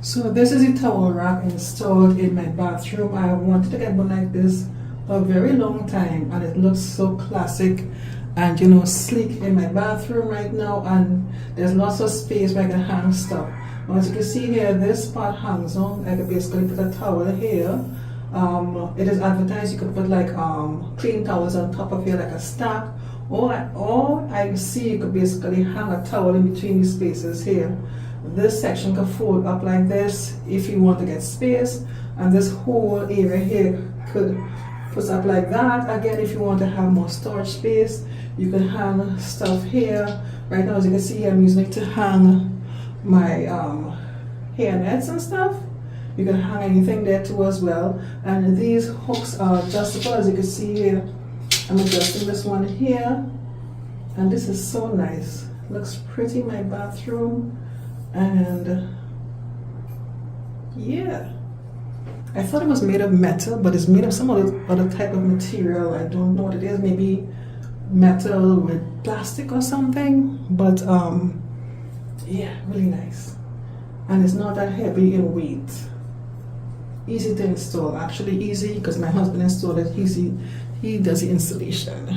So this is the towel rack installed in my bathroom. I wanted to get one like this for a very long time, and it looks so classic and sleek in my bathroom right now, and there's lots of space where I can hang stuff. Now, as you can see here, this part hangs on. I can basically put a towel here. It is advertised you could put like clean towels on top of here like a stack, or I see you could basically hang a towel in between these spaces here. This section can fold up like this if you want to get space, and this whole area here could put up like that. Again, if you want to have more storage space, you can hang stuff here. Right now, as you can see, I'm using it to hang my hair nets and stuff. You can hang anything there too as well. And these hooks are adjustable, as you can see here. I'm adjusting this one here, and this is so nice. Looks pretty in my bathroom. And yeah, I thought it was made of metal, but it's made of some other type of material. I don't know what it is, maybe metal with plastic or something, but yeah, really nice. And it's not that heavy in weight. Easy to install, actually easy because my husband installed it. He does the installation.